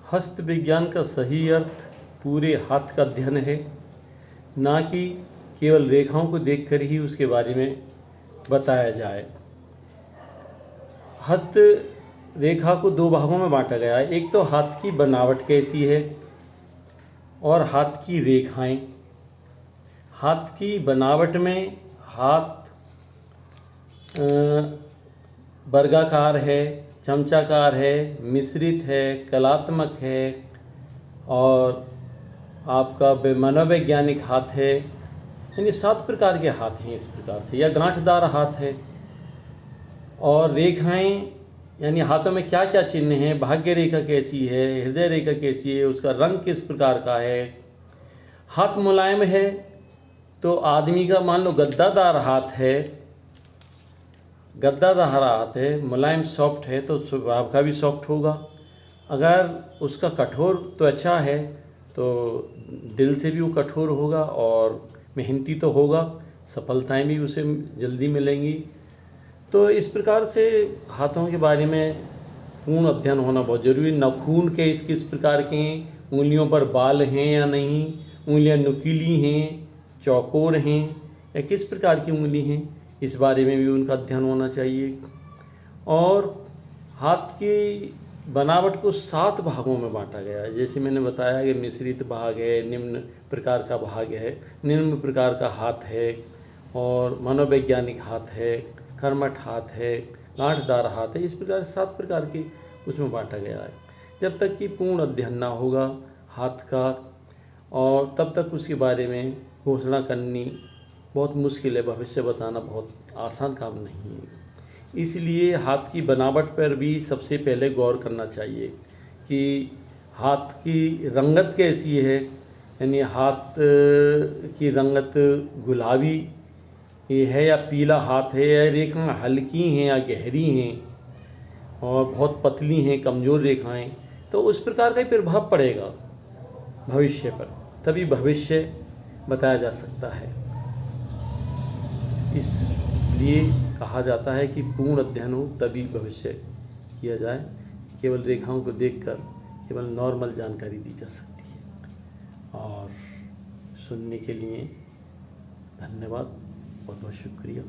हस्त विज्ञान का सही अर्थ पूरे हाथ का अध्ययन है, ना कि केवल रेखाओं को देखकर ही उसके बारे में बताया जाए। हस्त रेखा को दो भागों में बांटा गया है। एक तो हाथ की बनावट कैसी है और हाथ की रेखाएं। हाथ की बनावट में हाथ वर्गाकार है, चमचाकार है, मिश्रित है, कलात्मक है और आपका मनोवैज्ञानिक हाथ है। यानी 7 प्रकार के हाथ हैं इस प्रकार से, या गांठदार हाथ है। और रेखाएं यानी हाथों में क्या क्या चिन्ह हैं, भाग्य रेखा कैसी है, हृदय रेखा कैसी है, उसका रंग किस प्रकार का है। हाथ मुलायम है तो आदमी का मान लो गद्दादार हाथ है, गद्दादार हाथ है, मुलायम सॉफ्ट है तो स्वभाव का भी सॉफ्ट होगा। अगर उसका कठोर त्वचा है तो दिल से भी वो कठोर होगा और मेहनती तो होगा, सफलताएं भी उसे जल्दी मिलेंगी। तो इस प्रकार से हाथों के बारे में पूर्ण अध्ययन होना बहुत ज़रूरी। नाखून के किस प्रकार के हैं, उंगलियों पर बाल हैं या नहीं, उंगलियां नुकीली हैं, चौकोर हैं या किस प्रकार की उंगली हैं, इस बारे में भी उनका अध्ययन होना चाहिए। और हाथ की बनावट को 7 भागों में बांटा गया है। जैसे मैंने बताया कि मिश्रित भाग है, निम्न प्रकार का भाग है, निम्न प्रकार का हाथ है और मनोवैज्ञानिक हाथ है, कर्मठ हाथ है, गांठदार हाथ है। इस प्रकार 7 प्रकार के उसमें बांटा गया है। जब तक कि पूर्ण अध्ययन ना होगा हाथ का और तब तक उसके बारे में घोषणा करनी बहुत मुश्किल है। भविष्य बताना बहुत आसान काम नहीं है। इसलिए हाथ की बनावट पर भी सबसे पहले गौर करना चाहिए कि हाथ की रंगत कैसी है। यानी हाथ की रंगत गुलाबी है या पीला हाथ है, या रेखाएं हल्की हैं या गहरी हैं और बहुत पतली हैं, कमज़ोर रेखाएं, तो उस प्रकार का ही प्रभाव पड़ेगा भविष्य पर, तभी भविष्य बताया जा सकता है। इसलिए कहा जाता है कि पूर्ण अध्ययन हो तभी भविष्य किया जाए। केवल रेखाओं को देखकर केवल नॉर्मल जानकारी दी जा सकती है। और सुनने के लिए धन्यवाद, बहुत बहुत शुक्रिया।